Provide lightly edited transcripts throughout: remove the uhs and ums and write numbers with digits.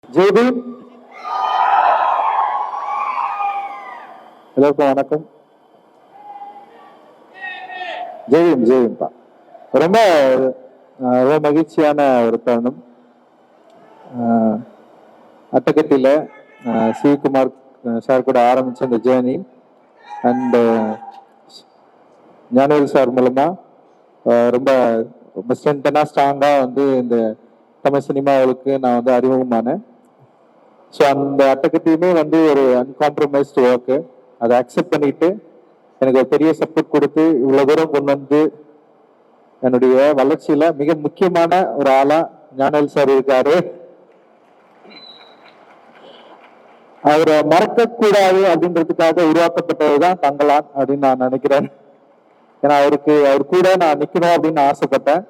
ஜெய்பீம். எல்லாருக்கும் வணக்கம். ஜெய்பீம் ஜெய்பீம்பா. ரொம்ப ரொம்ப மகிழ்ச்சியான ஒரு தருணம். அட்டகத்தில சிவகுமார் சார் கூட ஆரம்பிச்ச இந்த ஜேர்னி அண்ட் ஞானவேல் சார் மூலமா ரொம்ப ரொம்ப ஸ்ட்ராங்கா வந்து இந்த தமிழ் சினிமாவுக்கு நான் வந்து அறிமுகமானேன். ஸோ அந்த அட்டகத்தையுமே வந்து ஒரு அன்காம்ப்ரமைஸ்டு ஒர்க்கு, அதை அக்செப்ட் பண்ணிட்டு எனக்கு ஒரு பெரிய சப்போர்ட் கொடுத்து இவ்வளவு தூரம் கொண்டு வந்து என்னுடைய வளர்ச்சியில மிக முக்கியமான ஒரு ஆளா ஞானவேல் சார் இருக்காரு. அவரை மறக்க கூடாது அப்படின்றதுக்காக உருவாக்கப்பட்டதுதான் தங்கலான் அப்படின்னு நான் நினைக்கிறேன். ஏன்னா அவர் கூட நான் நிக்கணும் அப்படின்னு ஆசைப்பட்டேன்.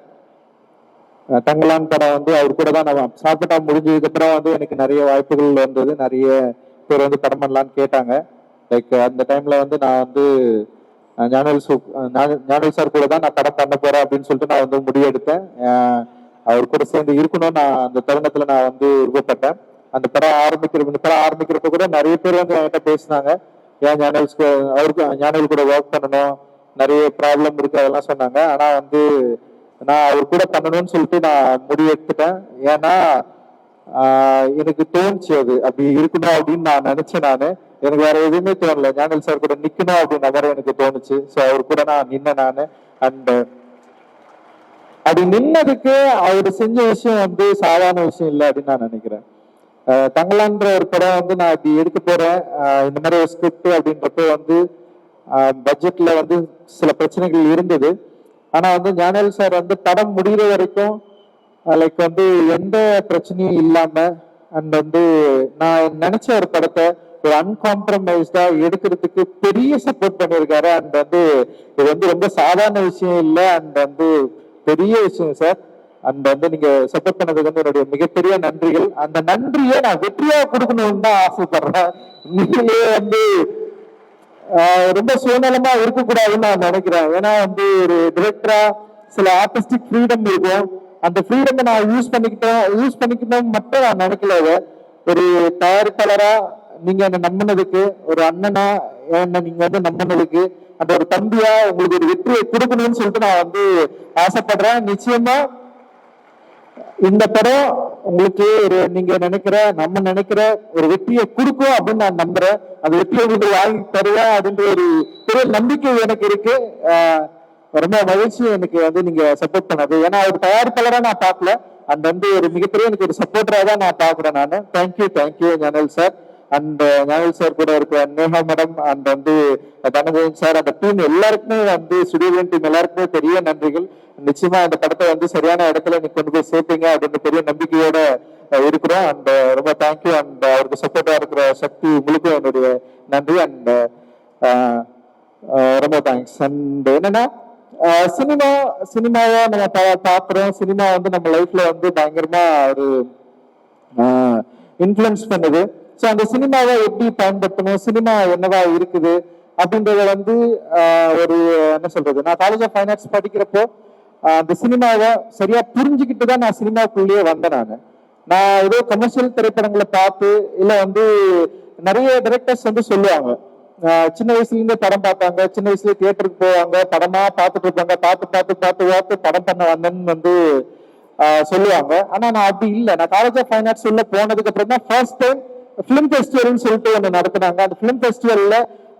தங்கலான் படம் வந்து அவர் கூட தான் நான் சாப்பிட்டா முடிஞ்சதுக்கு அப்புறம் வந்து எனக்கு நிறைய வாய்ப்புகள் வந்தது. நிறைய பேர் வந்து படம் பண்ணலான்னு கேட்டாங்க. லைக் அந்த டைம்ல வந்து நான் வந்து ஞானவேல் சார் கூட தான் நான் படம் பண்ண போறேன் அப்படின்னு சொல்லிட்டு நான் வந்து முடிவெடுத்தேன். அவர் கூட சேர்ந்து இருக்கணும். நான் அந்த தருணத்துல நான் வந்து விருப்பப்பட்டேன். அந்த படம் ஆரம்பிக்கிறப்ப கூட நிறைய பேர் வந்து என்கிட்ட பேசினாங்க, ஏன் ஞானவேல் கூட ஒர்க் பண்ணணும், நிறைய ப்ராப்ளம் இருக்கு அதெல்லாம் சொன்னாங்க. ஆனா வந்து நான் அவர் கூட பண்ணணும்னு சொல்லிட்டு நான் முடிவெடுத்துட்டேன். ஏன்னா எனக்கு தோணுச்சு அது அப்படி இருக்கணும் அப்படின்னு நான் நினைச்சேன். எனக்கு வேற எதுவுமே தோணல, ஞானவேல் சார் கூட நிக்கணும் அப்படின்ற மாதிரி எனக்கு தோணுச்சு. ஸோ அவர் கூட நான் நின்னேன் நான். அண்ட் அப்படி நின்னதுக்கு அவர் செஞ்ச விஷயம் வந்து சாதாரண விஷயம் இல்லை அப்படின்னு நான் நினைக்கிறேன். தங்கலான்ற ஒரு படம் வந்து நான் இப்படி எடுக்க போறேன், இந்த மாதிரி ஒரு ஸ்கிரிப்ட் அப்படின்றப்ப வந்து பட்ஜெட்ல வந்து சில பிரச்சனைகள் இருந்தது. ஆனா வந்து ஞானவேல் சார் வந்து படம் முடிகிற வரைக்கும் லைக் வந்து எந்த பிரச்சனையும் இல்லாம அண்ட் வந்து நான் நினைச்ச ஒரு படத்தை ஒரு அன்காம்ப்ரமைஸ்டா எடுக்கிறதுக்கு பெரிய சப்போர்ட் பண்ணியிருக்காரு. அண்ட் வந்து இது வந்து ரொம்ப சாதாரண விஷயம் இல்லை, அண்ட் வந்து பெரிய விஷயம் சார். அண்ட் வந்து நீங்க சப்போர்ட் பண்ணதுக்கு வந்து என்னுடைய மிகப்பெரிய நன்றிகள். அந்த நன்றியை நான் வெற்றியா கொடுக்கணும்னு தான் ஆசைப்படுறேன். நீங்களே வந்து ரொம்ப சுயநலமா இருக்கக்கூடாதுன்னு நான் நினைக்கிறேன். ஏன்னா வந்து ஒரு டிரெக்டரா சில ஆர்டிஸ்டிக் ஃப்ரீடம் இருக்கும். அந்த ஃப்ரீடம் நான் யூஸ் பண்ணிக்கிட்டோம் மட்டும் நான் நினைக்கல. ஒரு தயாரிப்பாளரா நீங்க என்ன நம்பினதுக்கு, ஒரு அண்ணனா என்ன நீங்க வந்து நம்பினதுக்கு, அந்த ஒரு தம்பியா உங்களுக்கு ஒரு வெற்றியை கொடுக்கணும்னு சொல்லிட்டு நான் வந்து ஆசைப்படுறேன். நிச்சயமா இந்த படம் உங்களுக்கு ஒரு நீங்க நம்ம நினைக்கிற ஒரு வெற்றியை கொடுக்கும் அப்படின்னு நான் நம்புறேன். அந்த வெற்றியை உங்களுக்கு வாங்கி தருவேன் அப்படின்ற ஒரு பெரிய நம்பிக்கை எனக்கு இருக்கு. ரொம்ப மகிழ்ச்சி எனக்கு வந்து நீங்க சப்போர்ட் பண்ணது. ஏன்னா ஒரு தயாரிப்பாளரா நான் பார்க்கல, அந்த வந்து ஒரு மிகப்பெரிய எனக்கு ஒரு சப்போர்ட்டரா தான் நான் பாக்குறேன் நான். Thank you Gnanavel sir. And Gnanavel sir கூட இருக்கிற நேஹா மேடம் அண்ட் வந்து தனஜயன் சார், அந்த டீம் எல்லாருக்குமே வந்து ஸ்டுடியோ டீம் எல்லாருக்குமே பெரிய நன்றிகள். நிச்சயமா அந்த படத்தை வந்து சரியான இடத்துல நீ கொண்டு போய் சேர்ப்பீங்க அப்படின்ற பெரிய நம்பிக்கையோட இருக்கிறோம். அண்ட் ரொம்ப தேங்க்யூ. அண்ட் அவருக்கு சப்போர்ட்டா இருக்கிற சக்தி உங்களுக்கும் என்னுடைய நன்றி. அண்ட் ரொம்ப தேங்க்ஸ். அண்ட் என்னன்னா சினிமாவை நம்ம பாக்குறோம். சினிமா வந்து நம்ம லைஃப்ல வந்து பயங்கரமா ஒரு இன்ஃபுளுன்ஸ் பண்ணுது. ஸோ அந்த சினிமாவை எப்படி பயன்படுத்தணும், சினிமா என்னவா இருக்குது அப்படின்றத வந்து ஒரு என்ன சொல்றது, நான் காலேஜ் ஆஃப் ஃபைன் ஆர்ட்ஸ் படிக்கிறப்போ அந்த சினிமாவை சரியா புரிஞ்சுக்கிட்டு தான் நான் சினிமாக்குள்ளேயே வந்தேன். நான் ஏதோ கமர்ஷியல் திரைப்படங்களை பார்த்து இல்லை வந்து நிறைய டைரக்டர்ஸ் வந்து சொல்லுவாங்க, சின்ன வயசுல இருந்தே படம் பார்ப்பாங்க, சின்ன வயசுல தியேட்டருக்கு போவாங்க, படமா பார்த்துட்டு இருப்பாங்க, பார்த்து படம் பண்ண வந்தேன்னு வந்து சொல்லுவாங்க. ஆனா நான் அப்படி இல்லை. நான் காலேஜ் ஆஃப் ஃபைன் ஆர்ட்ஸ் உள்ள போனதுக்கு அப்புறம் தான் ஃபர்ஸ்ட் டைம் பிலிம் ஃபெஸ்டிவல்னு சொல்லிட்டு ஒன்று நடத்தினாங்க. அந்த பிலிம் ஃபெஸ்டிவல்ல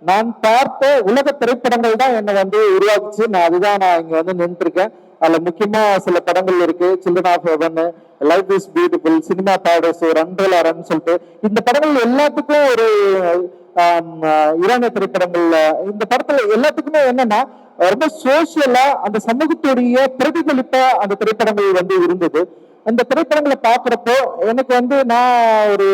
நான் பார்த்த உலக திரைப்படங்கள் தான் என்னை வந்து உருவாக்குச்சு. நான் இங்க வந்து நின்று இருக்கேன். அதுல முக்கியமா சில படங்கள் இருக்கு, children of heaven, life is beautiful, cinema paradise, run Lola run சொல்லிட்டு இந்த படங்கள் எல்லாத்துக்கும் ஒரு ஈரானிய திரைப்படங்கள்ல இந்த படத்துல எல்லாத்துக்குமே என்னன்னா ரொம்ப சோசியலா அந்த சமூகத்துடைய பிரதிபலிப்பா அந்த திரைப்படங்கள் வந்து இருந்தது. அந்த திரைப்படங்களை பாக்குறப்போ எனக்கு வந்து நான் ஒரு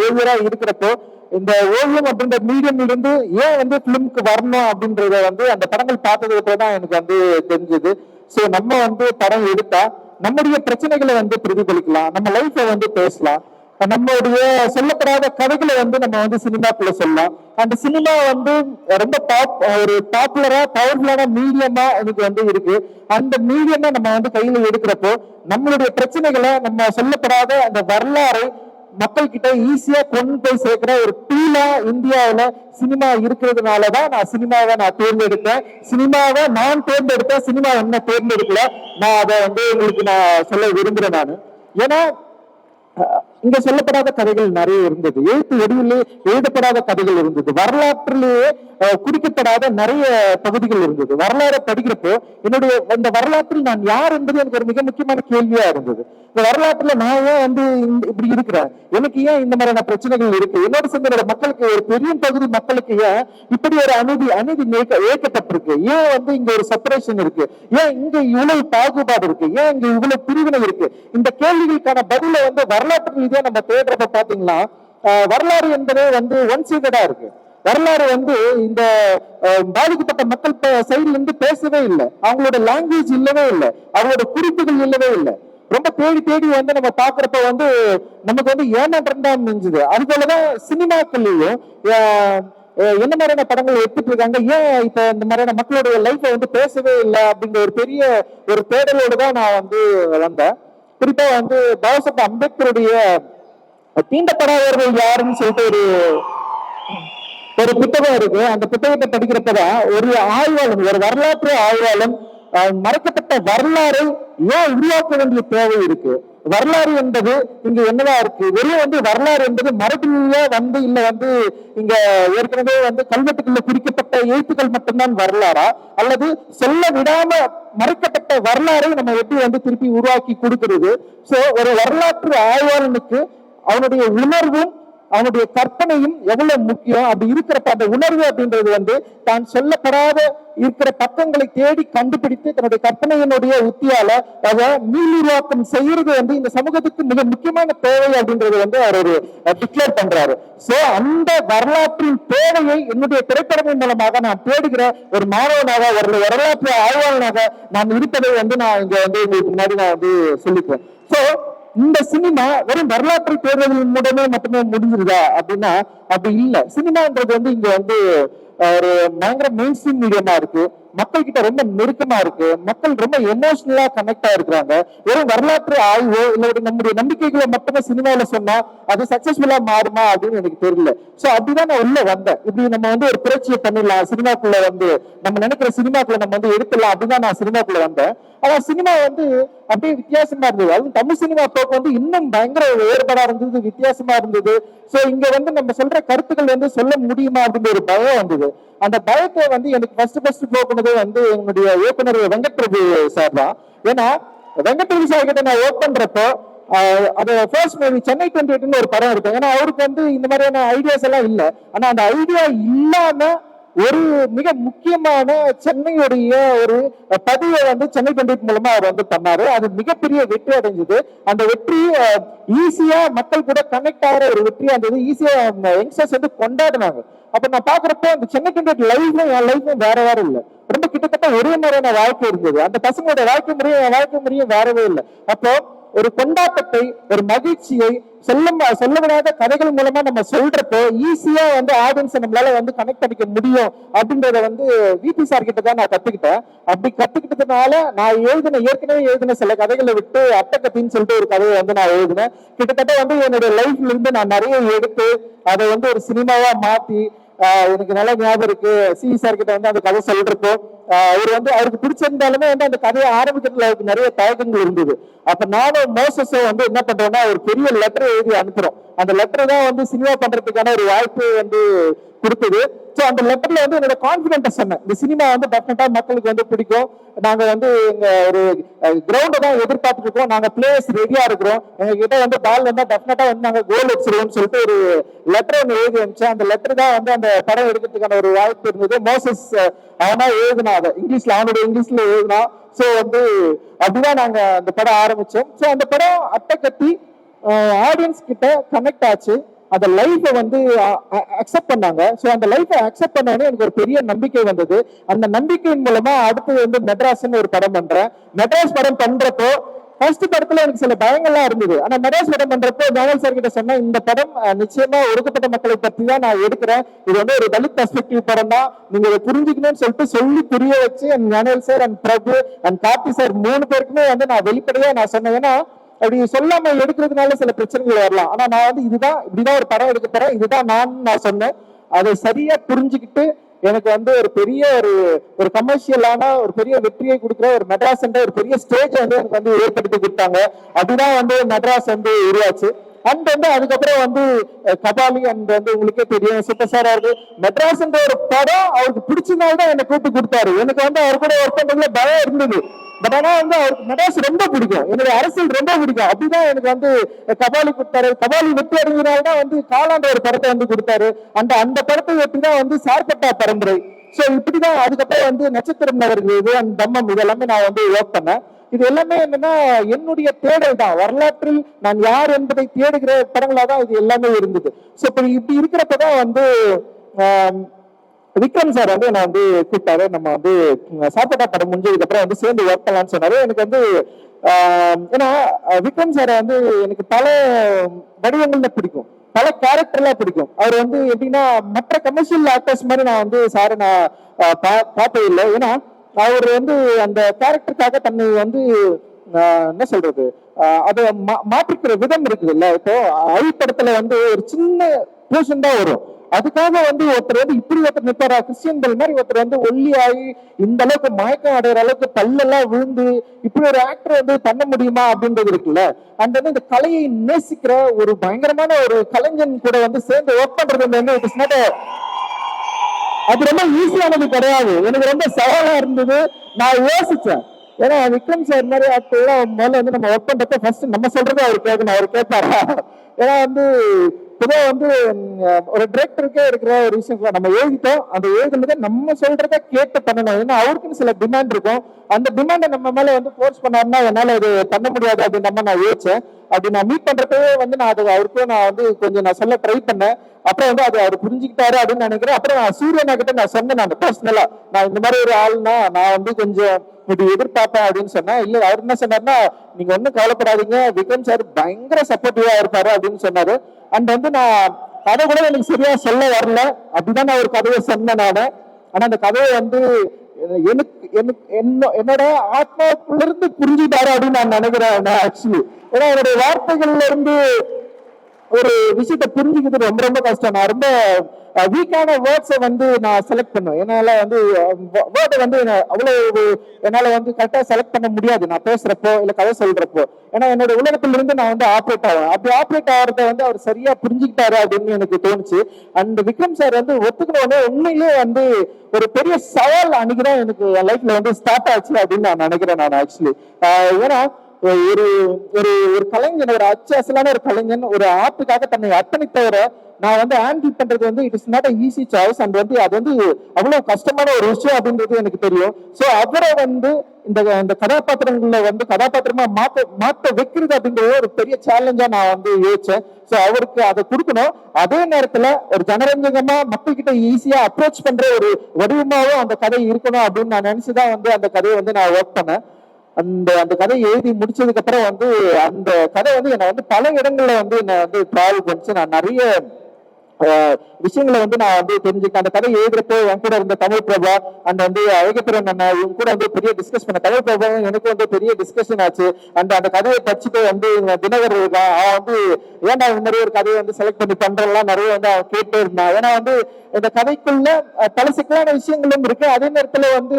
ஓவியரா இருக்கிறப்போ இந்த ஓவியம் அப்படின்ற மீடியம் இருந்து ஏன் வந்து பிலிம்க்கு வரணும் அப்படின்றத வந்து அந்த படங்கள் பார்த்ததுக்கு தான் எனக்கு வந்து தெரிஞ்சது. ஸோ நம்ம வந்து படம் எடுத்தா நம்முடைய பிரச்சனைகளை வந்து பிரதிபலிக்கலாம், நம்ம லைஃப்பை வந்து பேசலாம், நம்மளுடைய சொல்லப்படாத கதைகளை வந்து நம்ம வந்து சினிமாக்குள்ள சொல்லலாம். அந்த சினிமா வந்து ரொம்ப ஒரு பாப்புலரா பவர்ஃபுல்லான மீடியமா எனக்கு வந்து இருக்கு. அந்த மீடியமா நம்ம வந்து கையில எடுக்கிறப்போ நம்மளுடைய பிரச்சனைகளை, நம்ம சொல்லப்படாத அந்த வரலாறை மக்கள் கிட்ட ஈஸியா கொண்டு போய் சேர்க்கிற ஒரு டூலா இந்தியாவில சினிமா இருக்கிறதுனாலதான் நான் சினிமாவை நான் தேர்ந்தெடுத்தேன். சினிமாவை நான் தேர்ந்தெடுத்தேன், சினிமா என்ன தேர்ந்தெடுக்கல. நான் அதை வந்து உங்களுக்கு நான் சொல்ல விரும்புறேன். நான் ஏன்னா இங்க சொல்லப்படாத கதைகள் நிறைய இருந்தது, எழுத்து வடிவிலே எழுதப்படாத கதைகள் இருந்தது, வரலாற்றிலேயே குறிக்கப்படாத நிறைய பகுதிகள் இருந்தது. வரலாறு படிக்கிறப்போ என்னுடைய இந்த வரலாற்றில் நான் யார் என்பது எனக்கு ஒரு மிக முக்கியமான கேள்வியா இருந்தது. இந்த வரலாற்றுல நான் ஏன் வந்து இப்படி இருக்கிறேன், எனக்கு ஏன் இந்த மாதிரியான பிரச்சனைகள் இருக்கு, என்னோட சேர்ந்த மக்களுக்கு ஒரு பெரிய பகுதி மக்களுக்கு ஏன் இப்படி ஒரு அநீதி ஏற்கப்பட்டிருக்கு, ஏன் வந்து இங்க ஒரு செப்பரேஷன் இருக்கு, ஏன் இங்க இவ்வளவு பாகுபாடு இருக்கு, ஏன் இங்க இவ்வளவு பிரிவினை இருக்கு, இந்த கேள்விகளுக்கான பதில வந்து வரலாற்று ரீதியா நம்ம தேடுறப்ப பாத்தீங்கன்னா வரலாறு என்பது வந்து ஒன் சைடடா இருக்கு. வரலாறு வந்து இந்த பாதிக்கப்பட்ட மக்கள் சைட்ல இருந்து பேசவே இல்லை, அவங்களோட லாங்குவேஜ் இல்லவே இல்லை, அவங்களோட குறிப்புகள் இல்லவே இல்லை. ரொம்ப தேடி தேடி வந்து நம்ம பாக்குறப்ப வந்து நமக்கு வந்து ஏமாற்றம் தான் மிஞ்சுது. அதுபோலதான் சினிமாக்கள்லயும் என்ன மாதிரியான படங்கள் எடுத்துட்டு இருக்காங்க, ஏன் இப்ப இந்த மாதிரியான மக்களுடைய லைஃபை வந்து பேசவே இல்லை அப்படிங்கிற ஒரு பெரிய ஒரு தேடலோடு தான் நான் வந்து வந்தேன். குறிப்பா வந்து பாபாசாஹேப் அம்பேத்கருடைய தீண்டப்படாதவர்கள் யாருன்னு சொல்லிட்டு ஒரு புத்தகம் இருக்கு. அந்த புத்தகத்தை படிக்கிறப்பதான் ஒரு ஆய்வாளன், ஒரு வரலாற்று ஆய்வாளன் மறைக்கப்பட்ட வரலாறு ஏன் உருவாக்க வேண்டிய தேவை இருக்கு, வரலாறு என்பது இங்க என்னதான் இருக்கு, வெறும் வந்து வரலாறு என்பது மரபிலேயே வந்து இல்ல வந்து இங்க ஏற்கனவே வந்து கல்வெட்டுக்குள்ள குறிக்கப்பட்ட எழுத்துக்கள் மட்டும்தான் வரலாறா, அல்லது சொல்ல விடாம மறைக்கப்பட்ட வரலாறை நம்ம எப்படி வந்து திருப்பி உருவாக்கி கொடுக்கிறது. சோ ஒரு வரலாற்று ஆய்வாளனுக்கு அவனுடைய உணர்வும் அவனுடைய கற்பனையும் எவ்வளவு முக்கியம். அப்படி இருக்கிறப்ப அந்த உணர்வு அப்படின்றது வந்து தான் சொல்லப்படாத இருக்கிற பக்கங்களை தேடி கண்டுபிடித்து தன்னுடைய கற்பனையினுடைய உத்தியால அதை மீளுருவாக்கம் செய்யறது வந்து இந்த சமூகத்துக்கு மிக முக்கியமான தேவை அப்படின்றது வந்து அவர் ஒரு டிக்ளேர் பண்றாரு. சோ அந்த வரலாற்றின் தேவையை என்னுடைய திரைப்படத்தின் மூலமாக நான் தேடுகிற ஒரு மாணவனாக, ஒரு வரலாற்று ஆய்வாளனாக நான் இருப்பதை வந்து நான் இங்க வந்து உங்களுக்கு முன்னாடி நான் வந்து சொல்லிக்கிறேன். சோ இந்த சினிமா வெறும் வரலாற்றை தேடுவதன் மூலமே மட்டுமே முடிஞ்சிருதா அப்படின்னா அப்படி இல்லை. சினிமான்றது வந்து இங்க வந்து ஒரு பயங்கர மெயின் ஸ்ட்ரீம் மீடியமா இருக்கு, மக்கள் கிட்ட ரொம்ப நெருக்கமா இருக்கு, மக்கள் ரொம்ப எமோஷனலா கனெக்ட் ஆயிருக்கிறாங்க. வெறும் வரலாற்று ஆய்வோ இல்லை நம்முடைய நம்பிக்கைகளை மட்டுமே சினிமாவில சொன்னா அது சக்சஸ்ஃபுல்லா மாறுமா அப்படின்னு எனக்கு தெரியல. சோ அப்படிதான் நான் உள்ள வந்தேன். இப்படி நம்ம வந்து ஒரு புரட்சியை பண்ணிடலாம் சினிமாக்குள்ள, வந்து நம்ம நினைக்கிற சினிமாக்குள்ள நம்ம வந்து எடுத்துடலாம் அப்படிதான் நான் சினிமாக்குள்ள வந்தேன். ஆனா சினிமா வந்து அப்படியே வித்தியாசமா இருந்தது. அதுவும் தமிழ் சினிமா போக்கு வந்து இன்னும் பயங்கர வேறுபாடா இருந்தது, வித்தியாசமா இருந்தது. சோ இங்க வந்து நம்ம சொல்ற கருத்துக்கள் வந்து சொல்ல முடியுமா அப்படின்ற ஒரு பயம் வந்தது. அந்த பயத்தை வந்து எனக்கு ஃபர்ஸ்ட் போக்குனது வந்து என்னுடைய இயக்குனர் வெங்கட்பிரபு சார் தான். ஏன்னா வெங்கட்பிரபு சார் கிட்ட நான் ஒர்க் பண்றப்போ அது ஃபர்ஸ்ட் மூவி சென்னை 28 ஒரு படம் இருக்கு. ஏன்னா அவருக்கு வந்து இந்த மாதிரியான ஐடியாஸ் எல்லாம் இல்லை. ஆனா அந்த ஐடியா இல்லாம ஒரு மிக முக்கியமான சென்னையுடைய ஒரு பதிவை வந்து சென்னை 28 மூலமா அவர் வந்து பண்ணாரு. அது மிகப்பெரிய வெற்றி அடைஞ்சது. அந்த வெற்றி ஈஸியா மக்கள் கூட கனெக்ட் ஆகிற ஒரு வெற்றி இருந்தது. ஈஸியா யங்ஸ்டர்ஸ் வந்து கொண்டாடினாங்க. அப்ப நான் பாக்குறப்ப அந்த சென்னை 28 லைஃப்ல என் லைஃப்ல வேற இல்லை, ரொம்ப கிட்டத்தட்ட ஒரே மாதிரியான வாழ்க்கை இருந்தது. அந்த பசங்களோட வாழ்க்கை முறையும் என் வாழ்க்கை முறையும் வேறவே இல்லை. அப்போ ஒரு கொண்டாட்டத்தை, ஒரு மகிழ்ச்சியை சொல்ல விடாத கதைகள் மூலமா நம்ம சொல்றப்போ ஈஸியா வந்து ஆடியன்ஸ் நம்மளால வந்து கனெக்ட் பண்ணிக்க முடியும் அப்படின்றத வந்து விபி சார் கிட்ட தான் நான் கத்துக்கிட்டேன். அப்படி கத்துக்கிட்டதுனால நான் ஏற்கனவே எழுதின சில கதைகளை விட்டு அட்டக்கத்தின்னு சொல்லிட்டு ஒரு கதையை வந்து நான் எழுதினேன். கிட்டத்தட்ட வந்து என்னுடைய லைஃப்ல இருந்து நான் நிறைய எடுத்து அதை வந்து ஒரு சினிமாவா மாத்தி எனக்கு நல்ல ஞாபகம் இருக்கு. சி சார் கிட்ட வந்து அந்த கதை சொல்றப்போ அவர் வந்து அவருக்கு பிடிச்சிருந்தாலுமே வந்து அந்த கதையை ஆரம்பிக்கிறதுல அவருக்கு நிறைய தயக்கங்கள் இருந்தது. அப்ப நானும் மோசஸோ வந்து என்ன பண்றோம்னா ஒரு பெரிய லெட்டர் எழுதி அனுப்புறோம். அந்த லெட்டர் தான் வந்து சினிமா பண்றதுக்கான ஒரு வாய்ப்பு வந்து கொடுத்தது. ஸோ அந்த லெட்டர்ல வந்து என்னோட கான்பிடென்ட்டை சொன்னேன், இந்த சினிமா வந்து டெஃபினட்டா மக்களுக்கு வந்து பிடிக்கும், நாங்க வந்து எங்க ஒரு கிரவுண்டை தான் எதிர்பார்த்துட்டு இருக்கோம், நாங்க பிளேயர்ஸ் ரெடியா இருக்கிறோம், எங்க கிட்ட வந்து பால் வந்தா டெஃபினட்டா வந்து நாங்க கோல் வச்சிருவோம்னு சொல்லிட்டு ஒரு லெட்டர் ஒன்று எழுதி அனுப்பிச்சேன். அந்த லெட்டர் தான் வந்து அந்த படம் எடுக்கிறதுக்கான ஒரு வாய்ப்பு இருந்தது. மோசஸ் அவனா எழுதினா, அதை இங்கிலீஷ்ல அவனுடைய இங்கிலீஷ்ல எழுதினா. ஸோ வந்து அப்படிதான் நாங்க அந்த படம் ஆரம்பிச்சோம். ஸோ அந்த படம் அட்டை ஆடியன்ஸ் கிட்ட கனெக்ட் ஆச்சு, அந்த லைஃபை வந்து அக்செப்ட் பண்ணாங்க. ஸோ அந்த லைஃபை அக்செப்ட் பண்ணோடனே எனக்கு ஒரு பெரிய நம்பிக்கை வந்தது. அந்த நம்பிக்கையின் மூலமா அடுத்து வந்து மெட்ராஸ்ன்னு ஒரு படம் பண்றேன். மெட்ராஸ் படம் பண்றப்போ ஃபர்ஸ்ட் படத்துல எனக்கு சில பயங்கள்லாம் இருந்தது. ஆனா மெட்ராஸ் படம் பண்றப்போ ஜானல் சார் கிட்ட சொன்னா இந்த படம் நிச்சயமா ஒடுக்கப்பட்ட மக்களை பத்தி தான் நான் எடுக்கிறேன், இது வந்து ஒரு தலித் பெர்ஸ்பெக்டிவ் படம் தான், நீங்க இதை புரிஞ்சுக்கணும்னு சொல்லிட்டு சொல்லி புரிய வச்சு ஜானல் sir and Prabhu and Karthi sir 3 பேருக்குமே வந்து நான் வெளிப்படையா நான் சொன்னேன். ஏன்னா அப்படி சொல்லாம எடுக்கிறதுனால சில பிரச்சனைகள் வரலாம். ஆனா நான் வந்து இதுதான் இப்படிதான் ஒரு படம் எடுக்க போறேன், இதுதான் நான் சொன்னேன். அதை சரியா புரிஞ்சுக்கிட்டு எனக்கு வந்து ஒரு பெரிய ஒரு கமர்ஷியலான ஒரு பெரிய வெற்றியை கொடுக்குற ஒரு மெட்ராஸ் என்ற ஒரு பெரிய ஸ்டேஜ் வந்து எனக்கு வந்து ஏற்படுத்தி கொடுத்தாங்க. அப்படிதான் வந்து மெட்ராஸ் வந்து உருவாச்சு. அண்ட் வந்து அதுக்கப்புறம் வந்து கபாலி அண்ட் வந்து உங்களுக்கே தெரியும் சூப்பர் ஸ்டாரா இருக்கு. மெட்ராஸ் என்ற ஒரு படம் அவருக்கு பிடிச்சதுனால்தான் என்னை கூப்பிட்டு கொடுத்தாரு. எனக்கு வந்து அவர் கூட ஒர்க் பண்றதுல பயம் இருந்தது. பட் ஆனா வந்து அவருக்கு மெட்ராஸ் ரொம்ப பிடிக்கும், என்னுடைய அரசியல் ரொம்ப பிடிக்கும். அப்படிதான் எனக்கு வந்து கபாலி கொடுத்தாரு. கபாலி வெற்றி அடைஞ்சதுனால்தான் வந்து காலாண்ட ஒரு படத்தை வந்து கொடுத்தாரு. அந்த படத்தை வெற்றிதான் வந்து சார்பட்டா பரம்பரை. சோ இப்படிதான் அதுக்கப்புறம் வந்து நட்சத்திரம் நகர்கிறது அண்ட் தம்மம் இதெல்லாமே நான் வந்து ஒர்க் பண்ணேன். இது எல்லாமே என்னன்னா என்னுடைய தேடல் தான். வரலாற்றில் நான் யார் என்பதை தேடுகிற படங்களா தான் இது எல்லாமே இருந்தது. சோ இப்படி இருக்கிறப்பதான் வந்து விக்ரம் சார் வந்து என்ன வந்து கூப்பிட்டாரு. நம்ம வந்து சாப்பிட்டா படம் முடிஞ்சதுக்கு அப்புறம் வந்து சேர்ந்து ஒர்க் பண்ணலாம்னு சொன்னாரு. எனக்கு வந்து ஏன்னா விக்ரம் சாரை வந்து எனக்கு பல வடிவங்கள்ல பிடிக்கும், பல கேரக்டர்ல பிடிக்கும். அவர் வந்து எப்படின்னா மற்ற கமர்ஷியல் ஆக்டர்ஸ் மாதிரி நான் வந்து சாரை நான் பார்த்தது இல்லை. ஏன்னா அவர் வந்து அந்த கேரக்டருக்காக தன்னை வந்து என்ன சொல்றது அதை மாற்றிக்கிற விதம் இருக்குது இல்ல. இப்போ படத்துல வந்து ஒரு சின்ன போர்ஷன் தான் வரும், அதுக்காக வந்து ஒருத்தர் வந்து இப்படி ஒருத்தர் நிற்பாரா, கிறிஸ்டியன் பெல் மாதிரி ஒருத்தர் வந்து ஒல்லி ஆகி இந்த அளவுக்கு மயக்கம் அடைகிற அளவுக்கு பல்லெல்லாம் விழுந்து இப்படி ஒரு ஆக்டர் வந்து பண்ண முடியுமா அப்படின்றது இருக்குல்ல. அந்த வந்து இந்த கலையை நேசிக்கிற ஒரு பயங்கரமான ஒரு கலைஞன் கூட வந்து சேர்ந்து ஒர்க் பண்றது வந்து இட் இஸ் நாட் அது ரொம்ப ஈஸியானது கிடையாது. எனக்கு ரொம்ப சவாலா இருந்தது. நான் யோசிச்சேன், ஏன்னா விக்ரம் சார் மாதிரி ஆட்கள் முதல்ல வந்து நம்ம ஒர்க் பண்றப்ப ஃபர்ஸ்ட் நம்ம சொல்றதை அவர் கேட்கணும், அவர் கேட்பாரா. ஏன்னா வந்து பொதுவாக வந்து ஒரு டிரெக்டருக்கே இருக்கிற ஒரு விஷயம், நம்ம எழுதிட்டோம், அந்த எழுதுனதை நம்ம சொல்றத கேட்டு பண்ணணும். ஏன்னா அவருக்குன்னு சில டிமாண்ட் இருக்கும். அந்த டிமாண்டை நம்ம மேல வந்து ஃபோர்ஸ் பண்ணாருன்னா என்னால அது பண்ண முடியாது அப்படின்னு நான் யோசிச்சேன். அப்படி நான் மீட் பண்றப்பவே வந்து நான் அது அவருக்கும் நான் வந்து கொஞ்சம் நான் சொல்ல ட்ரை பண்ணேன். அப்புறம் வந்து அது அவர் புரிஞ்சுக்கிட்டாரு அப்படின்னு நினைக்கிறேன். அப்புறம் நான் சூரியனா கிட்ட நான் சொன்னேன், நான் பர்சனலா நான் இந்த மாதிரி ஒரு ஆள்னா நான் வந்து கொஞ்சம் இப்படி எதிர்பார்ப்பேன் அப்படின்னு சொன்னேன். இல்ல அவர் என்ன சொன்னார்னா, நீங்க ஒன்னும் கவலைப்படாதீங்க, விக்ரம் சார் பயங்கர சப்போர்ட்டிவா இருப்பாரு அப்படின்னு சொன்னாரு. அண்ட் வந்து நான் கதை கூட எனக்கு சரியா சொல்ல வரல, அப்படிதான் நான் ஒரு கதையை சொன்னேன் நானு. ஆனா அந்த கதையை வந்து என்னோட ஆத்மாவுக்குள்ள இருந்து புரிஞ்சுட்டாரு அப்படின்னு நான் நினைக்கிறேன் ஆக்சுவலி. ஏன்னா என்னுடைய வார்த்தைகள்ல இருந்து ஒரு விஷயத்தை புரிஞ்சுக்கிறது ரொம்ப ரொம்ப கஷ்டம். நான் ரொம்ப வீக்கான வேர்ட்ஸை வந்து நான் செலக்ட் பண்ணுவேன். என்னால வந்து வேர்டை வந்து அவ்வளவு என்னால வந்து கரெக்டா செலக்ட் பண்ண முடியாது நான் பேசுறப்போ இல்ல கதை சொல்றப்போ. ஏன்னா என்னோட உலகத்துல இருந்து நான் வந்து ஆப்ரேட் ஆவேன். அப்படி ஆப்ரேட் ஆகிறத வந்து அவர் சரியா புரிஞ்சுக்கிட்டாரு அப்படின்னு எனக்கு தோணுச்சு. அந்த விக்ரம் சார் வந்து ஒத்துக்கணும்னே உண்மையிலே வந்து ஒரு பெரிய சவால் அன்னைக்குதான் எனக்கு என் லைஃப்ல வந்து ஸ்டார்ட் ஆச்சு அப்படின்னு நான் நினைக்கிறேன் நான் ஆக்சுவலி. ஏன்னா ஒரு ஒரு ஒரு கலைஞன், ஒரு அச்சாசலான ஒரு கலைஞன் ஒரு ஆர்ட்டுக்காக தன்னை அர்ப்பணித்தவரை நான் வந்து ஹேண்டில் பண்றது வந்து it is not easy choice. And வந்து அது வந்து அவ்வளவு கஷ்டமான ஒரு விஷயம் அப்படின்றது எனக்கு தெரியும். ஸோ அவரை வந்து இந்த கதாபாத்திரங்கள்ல வந்து கதாபாத்திரமா மாத்த வைக்கிறது அப்படின்றது ஒரு பெரிய சேலஞ்சா நான் வந்து யோசிச்சேன். ஸோ அவருக்கு அதை கொடுக்கணும், அதே நேரத்துல ஒரு ஜனரஞ்சகமா மக்கள்கிட்ட ஈஸியா அப்ரோச் பண்ற ஒரு வடிவமாவும் அந்த கதை இருக்கணும் அப்படின்னு நான் நினைச்சுதான் வந்து அந்த கதையை வந்து நான் ஒர்க் பண்ணேன். அந்த கதையை எழுதி முடிச்சதுக்கு அப்புறம் வந்து அந்த கதை வந்து என்னை வந்து பல இடங்கள்ல வந்து என்னை வந்து டிராவல் பண்ணிச்சு. நான் நிறைய விஷயங்களை வந்து நான் வந்து தெரிஞ்சுக்கிட்டேன். அந்த கதை எழுதுறப்போ என் கூட இருந்த தமிழ் பிரபா அண்ட் வந்து அழகத்திறன் அண்ணா இவங்க கூட வந்து பெரிய டிஸ்கஸ் பண்ண. தமிழ் பிரபா எனக்கு வந்து பெரிய டிஸ்கஷன் ஆச்சு. அந்த கதையை படிச்சுட்டு வந்து தினகர் இருக்கான், அவன் வந்து ஏன்டா இந்த மாதிரி ஒரு கதையை வந்து செலக்ட் பண்ணி பண்றலாம் நிறைய வந்து அவன் கேட்டே இருந்தான். ஏன்னா வந்து இந்த கதைக்குள்ள பல சிக்கலான விஷயங்களும் இருக்கு, அதே நேரத்துல வந்து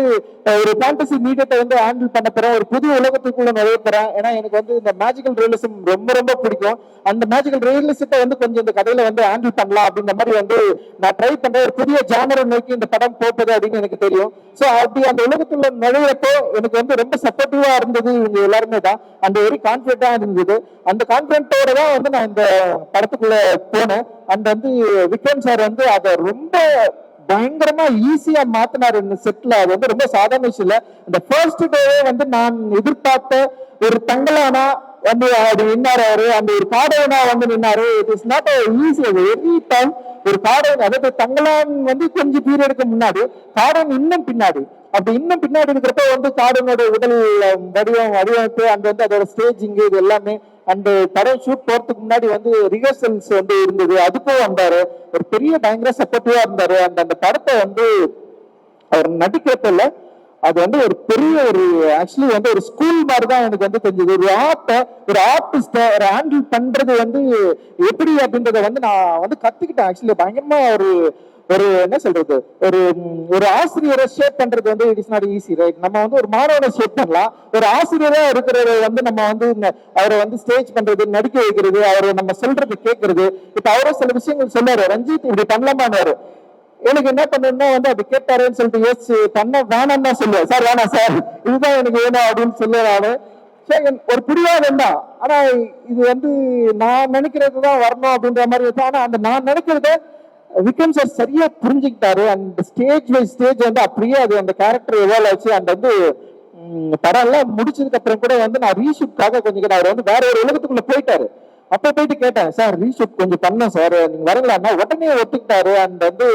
ஒரு ஃபேண்டசி மீடியத்தை வந்து ஹேண்டில் பண்ண போறேன், ஒரு புது உலகத்துக்குள்ள நுழைய போறேன். ஏன்னா எனக்கு வந்து இந்த மேஜிக்கல் ரியலிசம் ரொம்ப ரொம்ப பிடிக்கும். அந்த மேஜிக்கல் ரியலிசத்தை வந்து கொஞ்சம் இந்த கதையில வந்து ஹேண்டில் பண்ணலாம் அப்படின்ற மாதிரி வந்து நான் ட்ரை பண்றேன். ஒரு புதிய ஜானரை நோக்கி இந்த படம் போகுது அப்படின்னு எனக்கு தெரியும். சோ அப்படி அந்த உலகத்துல நுழையப்போ எனக்கு வந்து ரொம்ப சப்போர்ட்டிவா இருந்தது இவங்க எல்லாருமே தான். அந்த வெரி கான்பிடண்டா இருந்தது. அந்த கான்பிடன்டோட தான் வந்து நான் இந்த படத்துக்குள்ள போனேன். அந்த வந்து விக்ரம் சார் வந்து அதை ரொம்ப பயங்கரமா ஈஸியா மாத்தினாரு இந்த செட்ல. அது வந்து ரொம்ப சாதாரண விஷயம் இல்ல. இந்த ஃபர்ஸ்ட் டேவே வந்து நான் எதிர்பார்த்த ஒரு தங்கலானா வந்து அப்படி நின்னாரு அவரு, அந்த ஒரு காடவனா வந்து நின்னாரு. It is not easy. Every time ஒரு காடவன், அதாவது தங்கலான் வந்து கொஞ்சம் பீரியடுக்கு முன்னாடி, காடன் இன்னும் பின்னாடி, அப்படி இன்னும் பின்னாடி இருக்கிறப்ப வந்து காடனோட உடல் வடிவமைப்பு அந்த வந்து அதோட ஸ்டேஜிங் இது எல்லாமே அந்த படம் ஷூட் போறதுக்கு முன்னாடி வந்து ரிஹர்சல்ஸ் வந்து இருந்தது, அதுக்கும் வந்தாரு. ஒரு பெரிய பயங்கர சப்போர்ட்டிவா இருந்தாரு. அந்த படத்தை வந்து அவர் நடிக்கிறப்ப இல்ல, அது வந்து ஒரு பெரிய ஒரு ஆக்சுவலி வந்து ஒரு ஸ்கூல் மாதிரி தான் எனக்கு வந்து தெரிஞ்சது. ஒரு ஆர்டிஸ்ட ஒரு ஹேண்டில் பண்றது வந்து எப்படி அப்படின்றத வந்து நான் வந்து கத்துக்கிட்டேன். ஆக்சுவலி பயங்கரமா ஒரு ஒரு என்ன சொல்றது, ஒரு ஒரு ஆசிரியரை ஷேப் பண்றது வந்து it is not easy, right? நம்ம வந்து ஒரு மாணவனை ஷேப் பண்ணலாம். ஒரு ஆசிரியரா இருக்கிறத வந்து நம்ம வந்து அவரை வந்து ஸ்டேஜ் பண்றது, நடிக்க வைக்கிறது, அவரை நம்ம சொல்றது கேட்கறது. இப்ப அவரே சில விஷயங்கள் சொன்னாரு, ரஞ்சித் இப்படி பண்ணலாமான்னு. எனக்கு என்ன பண்ணணும்னா வந்து அப்படி கேட்டாருன்னு சொல்லிட்டு யோசிச்சு பண்ண வேணாம் தான் சொல்லுவேன். சார் வேணாம் சார், இதுதான் எனக்கு வேணும் அப்படின்னு சொல்லுவேன் நானு. ஒரு புரியாதம் தான். ஆனா இது வந்து நான் நினைக்கிறது தான் வரணும் அப்படின்ற மாதிரி இருக்கும். ஆனா அந்த நான் நினைக்கிறத விக்ரம் சார் சரியா புரிஞ்சுக்கிட்டாரு. அந்த ஸ்டேஜ் பை ஸ்டேஜ் வந்து அப்படியே அது அந்த கேரக்டர் எவால்வ் ஆச்சு. அந்த வந்து படம் எல்லாம் முடிச்சதுக்கு அப்புறம் கூட வந்து நான் ரீஷூட்காக கொஞ்சம் அவர் வந்து வேற ஒரு உலகத்துக்குள்ள போயிட்டாரு. அப்ப போயிட்டு கேட்டேன், சார் ரீஷூட் கொஞ்சம் பண்ணேன் சார், நீங்க வரலாம்னா உடனே ஒத்துக்கிட்டாரு. அண்ட் வந்து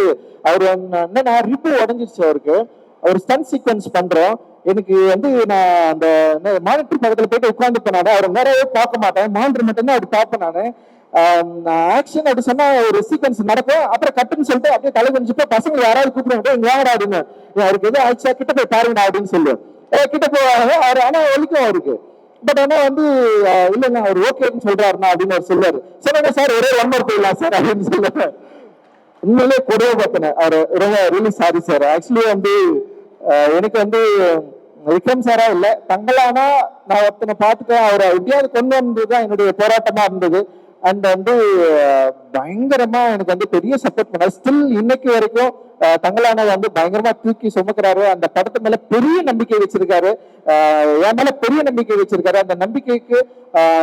அவர் என்னன்னா ரிப்பு உடஞ்சிருச்சு அவருக்கு. அவர் ஸ்டன் சீக்வன்ஸ் பண்றோம். எனக்கு வந்து நான் அந்த மானிட்டர் பக்கத்துல போயிட்டு உட்காந்து போனாரு. அவர் நிறையவே பார்க்க மாட்டேன், மானிட்டர் மட்டும்தான் அவர் பார்ப்பேன் நானு. ஆக்ஷன் அப்படி சொன்னா ஒரு சீக்வன்ஸ் நடக்கும், அப்புறம் கட்டுன்னு சொல்லிட்டு அப்படியே தலை கொஞ்சம் பசங்க யாராவது கூப்பிடுவாங்க, இங்க வாங்கடா அப்படின்னு. அவருக்கு எதுவும் ஆயிடுச்சா கிட்ட போய் பாருங்கடா அப்படின்னு சொல்லுவேன். கிட்ட போவாங்க அவர், ஆனா ஒலிக்கும் அவருக்கு. பட் ஆனா வந்து இல்லைங்க அவர் ஓகேன்னு சொல்றாருண்ணா அப்படின்னு அவர் சொல்லுவாரு. சொல்லுங்க சார் ஒரே ஒன் போயிடலாம் சார் அப்படின்னு சொல்லுவேன். உண்மையிலே கொடுவை பார்த்தேன் அவர். ரொம்ப ரியலி சாரி சார். ஆக்சுவலி வந்து எனக்கு வந்து விக்ரம் சாரா இல்ல, தங்களானா நான் ஒருத்தனை பார்த்துட்டேன், அவரை எப்படியாவது கொண்டு வந்ததுதான் என்னுடைய போராட்டமா இருந்தது. அண்ட் வந்து பயங்கரமா எனக்கு வந்து பெரிய சப்போர்ட் பண்ணாரு. ஸ்டில் இன்னைக்கு வரைக்கும் தங்களான வந்து பயங்கரமா தூக்கி சுமக்கிறாரு. அந்த படத்து மேல பெரிய நம்பிக்கை வச்சிருக்காரு, என் மேல பெரிய நம்பிக்கை வச்சிருக்காரு. அந்த நம்பிக்கைக்கு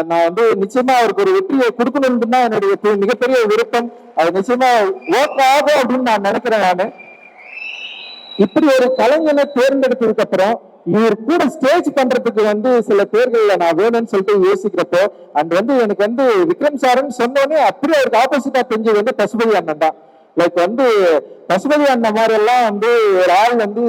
நான் வந்து நிச்சயமா அவருக்கு ஒரு வெற்றியை கொடுக்கணும்னு தான் என்னுடைய மிகப்பெரிய விருப்பம். அது நிச்சயமா ஒர்க் ஆகும் அப்படின்னு நான் நினைக்கிறேன். நானு இப்படி ஒரு கலைஞனை தேர்ந்தெடுத்ததுக்கு அப்புறம் இவர் கூட ஸ்டேஜ் பண்றதுக்கு வந்து சில பேர்கள்ல நான் வேணும்னு சொல்லிட்டு யோசிக்கிறப்போ அண்ட் வந்து எனக்கு வந்து விக்ரம் சாருன்னு சொன்னோடனே அப்படியே அவருக்கு ஆப்போசிட்டா தெரிஞ்சது வந்து பசுபதி அண்ணன் தான். லைக் வந்து பசுபதி அண்ணன் மாதிரி எல்லாம் வந்து ஒரு ஆள் வந்து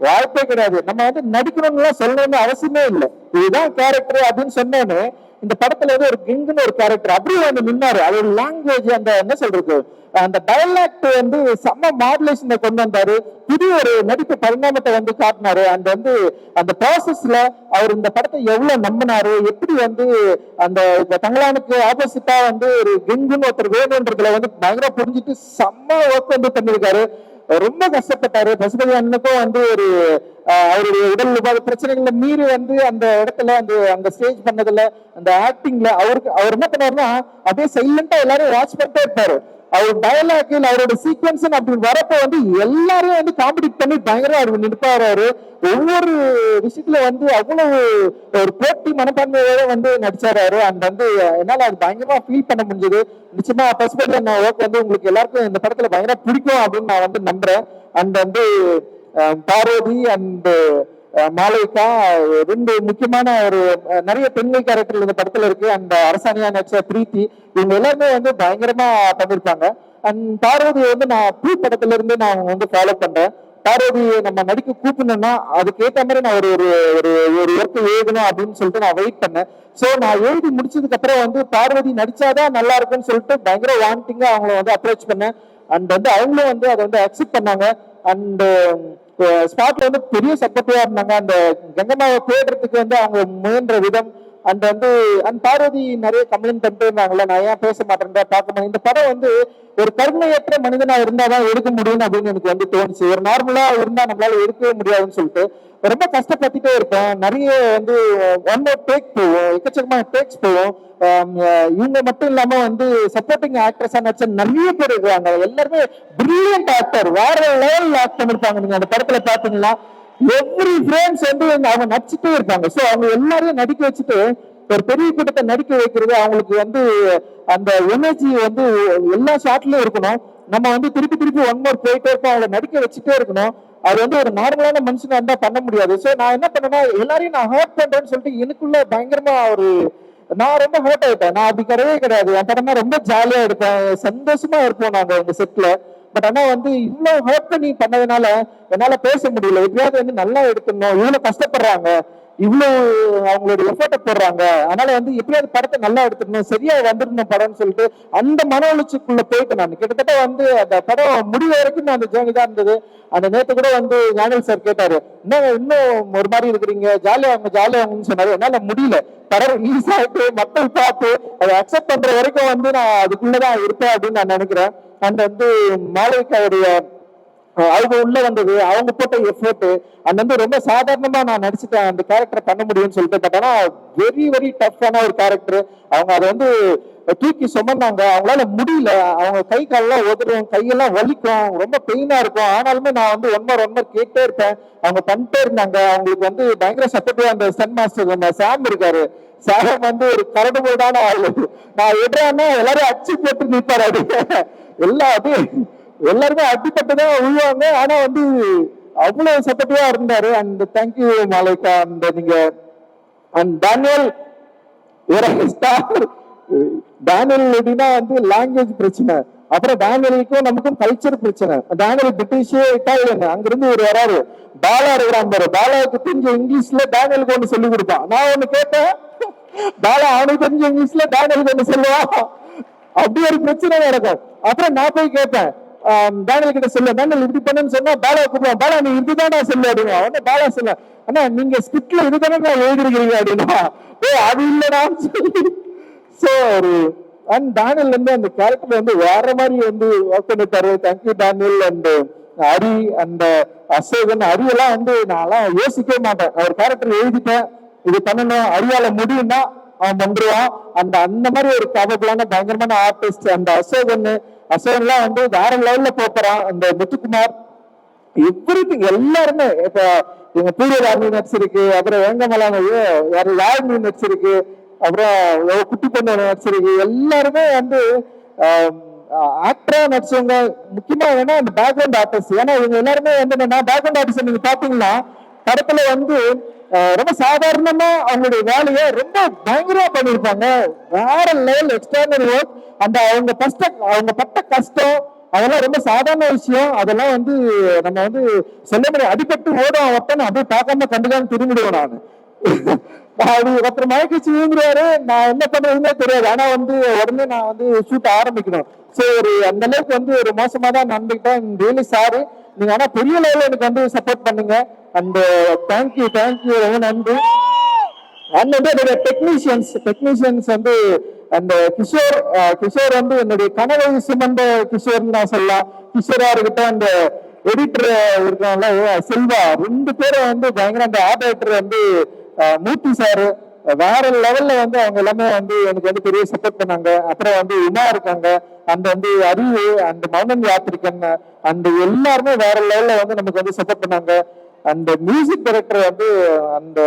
வாய்ப்பே கிடையாது. நம்ம வந்து நடிக்கணும்னு எல்லாம் சொல்லணும்னு அவசியமே இல்லை. இதுதான் கேரக்டர் அப்படின்னு சொன்னோன்னு இந்த படத்துல வந்து ஒரு கிங்குன்னு ஒரு கேரக்டர் அப்படியே வந்து நின்னாரு. அது ஒரு லாங்குவேஜ், அந்த என்ன சொல்றது, அந்த டயலாக்ட் வந்து செம்ம மாடுலேஷனை கொண்டு வந்தாரு. புதிய ஒரு நடிப்பு பரிணாமத்தை வந்து காட்டினாரு. அந்த வந்து அந்த ப்ராசஸ்ல அவர் இந்த படத்தை எவ்வளவு நம்பினாரு, எப்படி வந்து அந்த தங்களானுக்கு ஆப்போசிட்டா வந்து ஒரு கிங்குன்னு ஒருத்தர் வேணும்ன்றதுல வந்து பயங்கர புரிஞ்சுட்டு செம்ம ஒர்க் வந்து பண்ணிருக்காரு. ரொம்ப கஷ்டப்பட்டாரு. பசுபதி அண்ணனுக்கும் வந்து ஒரு அவருடைய உடல் உபாத பிரச்சனைகளை மீறி வந்து அந்த இடத்துல அந்த ஸ்டேஜ் பண்ணதுல அந்த ஆக்டிங்ல அவர் என்ன பண்ணாருன்னா அப்படியே சைலண்டா எல்லாரும் வாட்ச் பண்ணிட்டே இருப்பாரு. அவர் டயலாக் அவரோட சீக்வன்ஸ் அப்படி வரப்ப வந்து எல்லாரையும் வந்து காம்படிட் பண்ணி பயங்கர அவர் நிற்பாரு. ஒவ்வொரு விஷயத்துல வந்து அவ்வளவு ஒரு போட்டி மனப்பான்மையோட வந்து நடிச்சாரு. அண்ட் வந்து என்னால அது பயங்கரமா ஃபீல் பண்ண முடிஞ்சது. நிச்சயமா பசுபதி அண்ணா ஒர்க் வந்து உங்களுக்கு எல்லாருக்கும் இந்த படத்துல பயங்கர பிடிக்கும் அப்படின்னு நான் வந்து நம்புறேன். அண்ட் வந்து பார்வதி அண்ட் மாலைக்கா ரெண்டு முக்கியமான ஒரு நிறைய பெண்கள் கேரக்டர் இந்த படத்துல இருக்கு. அந்த அரசாணியா நடிச்ச பிரீத்தி, இவங்க எல்லாருமே வந்து பயங்கரமா பண்ணிருப்பாங்க. அண்ட் பார்வதி வந்து நான் பூ படத்துல இருந்து நான் வந்து ஃபாலோ பண்றேன். பார்வதி நம்ம நடிக்க கூப்பிடணும்னா அதுக்கு ஏற்ற மாதிரி நான் ஒரு ஒரு ஒரு ஒர்க் எழுதணும் அப்படின்னு சொல்லிட்டு நான் வெயிட் பண்ணேன். ஸோ நான் எழுதி முடிச்சதுக்கு அப்புறம் வந்து பார்வதி நடிச்சாதான் நல்லா இருக்குன்னு சொல்லிட்டு பயங்கர வாண்டிங்கா அவங்கள வந்து அப்ரோச் பண்ணேன். அண்ட் வந்து அவங்களும் வந்து அதை வந்து அக்செப்ட் பண்ணாங்க. அண்ட் ஸ்பாட்ல வந்து பெரிய சப்போர்ட்டிவா இருந்தாங்க. அந்த கங்கம்மாவை தேடுறதுக்கு வந்து அவங்க முயன்ற விதம் அண்ட் வந்து பார்வதி நிறைய கம்ப்ளைண்ட் பண்ணிட்டு இருந்தாங்கல்ல, நான் ஏன் பேச மாட்டேன் பார்க்க மாட்டேன். இந்த படம் வந்து ஒரு கருணையற்ற மனிதனா இருந்தாதான் எடுக்க முடியும் அப்படின்னு எனக்கு வந்து தோணுச்சு. ஒரு நார்மலா இருந்தா நம்மளால எடுக்கவே முடியாதுன்னு சொல்லிட்டு ரொம்ப கஷ்டப்பட்டுட்டே இருப்பேன். நிறைய வந்து ஒன் மோர் டேக் போவோம், எக்கச்சக்கமான டேக்ஸ் போவோம். இவங்க மட்டும் இல்லாம வந்து சப்போர்ட்டிங் ஆக்ட்ரஸா நடிச்ச நிறைய பேர் இருக்காங்க. எல்லாருமே பிரில்லியன்ட் ஆக்டர், வேற லெவல் ஆக்ட் பண்ணிருப்பாங்க. நீங்க அந்த படத்துல பாத்தீங்கன்னா எவ்ரி ஃப்ரேம்ஸ் வந்து அவங்க நடிச்சுட்டே இருப்பாங்க. ஸோ அவங்க எல்லாரையும் நடிக்க வச்சுட்டு ஒரு பெரிய கூட்டத்தை நடிக்க வைக்கிறது, அவங்களுக்கு வந்து அந்த எனர்ஜி வந்து எல்லா ஷாட்லயும் இருக்கணும். நம்ம வந்து திருப்பி திருப்பி ஒன் மோர் போயிட்டே இருப்போம், அவங்களை நடிக்க வச்சுட்டே இருக்கணும். அது வந்து ஒரு நார்மலான மனுஷனா இருந்தா பண்ண முடியாது. ஸோ நான் என்ன பண்ணேன்னா எல்லாரையும் நான் ஹர்ட் பண்றேன்னு சொல்லிட்டு எனக்குள்ள பயங்கரமா ஒரு நான் ரொம்ப ஹர்ட் ஆயிட்டேன். நான் அப்படி கிடையவே கிடையாது. என் படம்னா ரொம்ப ஜாலியா எடுப்பேன், சந்தோஷமா இருப்போம் நாங்க எங்க செட்ல. பட் ஆனா வந்து இவ்வளவு ஹர்ட் பண்ணி பண்ணதுனால என்னால பேச முடியல. எப்படியாவது வந்து நல்லா எடுக்கணும், இவ்வளவு கஷ்டப்படுறாங்க, இவ்வளவு அவங்களோட எஃபர்ட்டை போடுறாங்க, அதனால வந்து எப்படியாவது படத்தை நல்லா எடுத்துடணும், சரியா வந்துடணும் படம்னு சொல்லிட்டு அந்த மன உளைச்சுக்குள்ள போயிட்டு நான் கிட்டத்தட்ட வந்து அந்த படம் முடிவு வரைக்கும் அந்த ஜேர்னி தான் இருந்தது. அந்த நேற்று கூட வந்து ஞானல் சார் கேட்டாரு, இன்னும் ஒரு மாதிரி இருக்கிறீங்க, ஜாலியாகுன்னு சொன்னாரு. என்னால முடியல. படம் ரிலீஸ் ஆயிட்டு மக்கள் பார்த்து அதை அக்செப்ட் பண்ற வரைக்கும் வந்து நான் அதுக்குள்ளதான் இருப்பேன் அப்படின்னு நான் நினைக்கிறேன். அந்த வந்து மாளவிகாவுடைய அவங்க உள்ள வந்தது, அவங்க போட்ட எஃபர்ட், அந்த வந்து ரொம்ப சாதாரணமா நான் நடிச்சுட்டேன் அந்த கேரக்டரை பண்ண முடியும்னு சொல்லிட்டு. பட் ஆனா வெரி வெரி டஃப்பான ஒரு கேரக்டர். அவங்க அதை வந்து தூக்கி சுமந்தாங்க, அவங்களால முடியல. அவங்க கை காலெல்லாம் உதறும், கையெல்லாம் வலிக்கும், ரொம்ப பெயினா இருக்கும். ஆனாலுமே நான் வந்து ஒன் மோர் கேட்டே இருப்பேன். அவங்க பண்ணிட்டே இருந்தாங்க. அவங்களுக்கு வந்து பயங்கர சப்போர்ட்டிவா அந்த சன் மாஸ்டர் சாம் இருக்காரு. சாம் வந்து ஒரு கரடு போடான ஆளு. நான் எட்றான்னா எல்லாரும் அச்சு போட்டு நிற்பாரு. அது எல்லாருமே அடிப்பட்டுதான் விழுவாங்க. ஆனா வந்து அவ்வளவு சப்போர்ட்டிவா இருந்தாரு. And thank you Malaika. அந்த நீங்க அண்ட் டேனியல் டேனியல் எப்படின்னா வந்து லாங்குவேஜ் பிரச்சனை, அப்புறம் டேனியலுக்கும் நமக்கும் கல்ச்சர் பிரச்சனை. டேனியல் பிரிட்டிஷ் இட்டாலியன், அங்கிருந்து ஒரு வராரு. பாலா இருக்கிறான் பாரு, பாலாவுக்கு தெரிஞ்ச இங்கிலீஷ்ல டேனியலுக்கு ஒண்ணு சொல்லி கொடுப்பான். நான் ஒண்ணு கேட்டேன், பாலா அவனுக்கு தெரிஞ்ச இங்கிலீஷ்ல டேனியலுக்கு ஒண்ணு சொல்லுவான். அப்படி ஒரு பிரச்சனை நடக்கும். அப்புறம் நான் போய் கேட்பேன், டேனியல் கிட்ட சொல்ல, டேனியல் இப்படி பண்ணுன்னு சொன்னா பாலா கூப்பிடுவான், பாலா நீ இதுதானா சொல்லு அப்படின்னா. உடனே பாலா சொல்ல, அண்ணா நீங்க ஸ்கிரிப்ட்ல இதுதானே எழுதிருக்கீங்க அப்படின்னா, அது இல்லடான்னு சொல்லி. சோ ஒரு அண்ட் டேனியல் வந்து அந்த கேரக்டர் வந்து வேற மாதிரி வந்து ஒர்க் பண்ணிட்டாரு. Thank you Daniel. அண்ட் ஹரி அந்த அசோகன், ஹரியெல்லாம் வந்து நான்லாம் யோசிக்கவே மாட்டேன். ஒரு கேரக்டர் எழுதிட்டேன், இது பண்ணணும், ஹரியால முடியும்னா அவன் வந்துருவான். அந்த மாதிரி ஒரு கேபபிளான பயங்கரமான ஆர்டிஸ்ட் அந்த அசோகன்லாம் வந்து வேற லெவல்ல போறான். அந்த முத்துக்குமார் எவ்ரிதிங் எல்லாருமே, இப்ப எங்க பூர்வராணி நடிச்சிருக்கு, அப்புறம் வேங்கமலாம் வேற யாழ்னி நடிச்சிருக்கு, அப்புறம் குட்டி பொண்ணு நடிச்சிருக்கு. எல்லாருமே வந்து ஆக்டரா நடிச்சவங்க. முக்கியமா வேணா அந்த பேக்ரவுண்ட் ஆர்டிஸ்ட். ஏன்னா இவங்க எல்லாருமே வந்து பேக்ரவுண்ட் ஆர்டிஸ்ட் நீங்க பாத்தீங்கன்னா படத்துல வந்து ரொம்ப சாதாரணமா அவங்களுடைய வேலையை ரொம்ப பயங்கரமா பண்ணிருப்பாங்க. வேற லெவல் எக்ஸ்ட்ரானரி ஒர்க். அந்த அவங்க பட்ட கஷ்டம் அதெல்லாம் ரொம்ப சாதாரண விஷயம். அதெல்லாம் வந்து நம்ம வந்து சொல்ல முடியாது. அடிபட்டு ஓடும் ஒருத்தன் அப்படியே பார்க்காம கண்டுக்காம திரும்பிடுவேன் நான். அது ஒருத்தர் மயக்கிச்சு விழுந்துருவாரு, நான் என்ன பண்றதுன்னே தெரியாது. ஆனா வந்து உடனே நான் வந்து ஷூட் ஆரம்பிக்கணும். ஸோ ஒரு அந்த அளவுக்கு வந்து ஒரு மோசமா தான் நடந்துக்கிட்டேன். Really sorry. நீங்க ஆனா பெரிய லெவலில் எனக்கு வந்து சப்போர்ட் பண்ணுங்க. அந்த தேங்க்யூ ரொம்ப நன்றி. அண்ட் வந்து என்னுடைய டெக்னீஷியன்ஸ் வந்து அந்த கிஷோர் வந்து என்னுடைய கனவை சுமந்த கிஷோர்னு நான் சொல்லலாம். கிஷோரா இருக்கட்டும், அந்த எடிட்டர் இருக்காங்கல்ல செல்வா, 2 பேரும் வந்து பயங்கர. அந்த ஆர்டர் வந்து மூர்த்தி சாரு வேற லெவல்ல வந்து அவங்க எல்லாமே வந்து எனக்கு வந்து பெரிய சப்போர்ட் பண்ணாங்க. அப்புறம் வந்து உமா இருக்காங்க, அந்த வந்து அறிவு, அந்த மௌனன் யாத்திரிக்கன், அந்த எல்லாருமே வேற லெவல்ல வந்து நமக்கு வந்து சப்போர்ட் பண்ணாங்க. அந்த மியூசிக் டைரக்டர் வந்து அந்த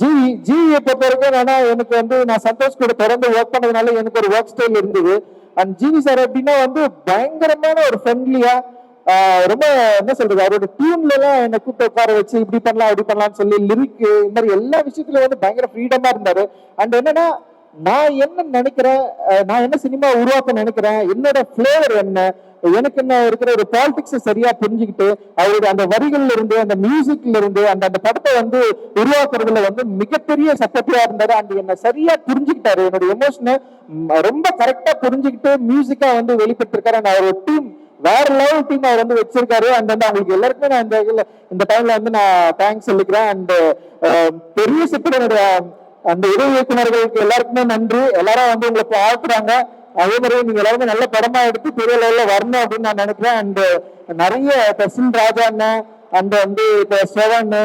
ஜிவியை பொறுத்த வரைக்கும் என்னன்னா, எனக்கு வந்து நான் சந்தோஷ் கூட தொடர்ந்து ஒர்க் பண்ணதுனால எனக்கு ஒரு ஒர்க் ஸ்டைல் இருந்தது. அண்ட் ஜிவி சார் எப்படின்னா வந்து பயங்கரமான ஒரு ஃப்ரெண்ட்லியா, ரொம்ப என்ன சொல்றது, அவரோட டியூன்ல எல்லாம் என்னை கூப்பிட்டு உட்கார வச்சு இப்படி பண்ணலாம் அப்படி பண்ணலாம்னு சொல்லி லிரிக் இந்த மாதிரி எல்லா விஷயத்துலயும் வந்து பயங்கர ஃப்ரீடமா இருந்தாரு. அண்ட் என்னன்னா, நான் என்ன நினைக்கிறேன், நான் என்ன சினிமா உருவாக்க நினைக்கிறேன், என்னோட பிளேவர் என்ன, எனக்கு என்ன இருக்கிற ஒரு பாலிடிக்ஸ் சரியா புரிஞ்சுக்கிட்டு அவருடைய அந்த வரிகள்ல இருந்து அந்த மியூசிக்ல இருந்து அந்த படத்தை வந்து உருவாக்குறதுல வந்து மிகப்பெரிய சப்போர்ட்டிவா இருந்தாரு. அந்த என்ன சரியா புரிஞ்சுக்கிட்டாரு, என்னோட எமோஷனை ரொம்ப கரெக்டா புரிஞ்சுக்கிட்டு மியூசிக்கா வந்து வெளிப்பட்டிருக்காரு. அவரோட டீம் வேற லெவல் டீம் அவர் வந்து வச்சிருக்காரு. அண்ட் வந்து அவங்களுக்கு எல்லாருக்குமே நான் இந்த டைம்ல வந்து நான் தேங்க்ஸ் சொல்லிக்கிறேன். அண்ட் பெரிய சிப்பனுடைய அந்த உதவி இயக்குநர்களுக்கு எல்லாருக்குமே நன்றி. எல்லாரும் வந்து உங்களுக்கு ஆக்குறாங்க. அதே மாதிரி நீங்க எல்லாருமே நல்ல படமா எடுத்து பெரிய லெவல்ல வரணும் அப்படின்னு நான் நினைக்கிறேன். அண்ட் நிறைய தசின் ராஜா அண்ணன், அண்ட் வந்து இப்ப ஸ்ரவன்,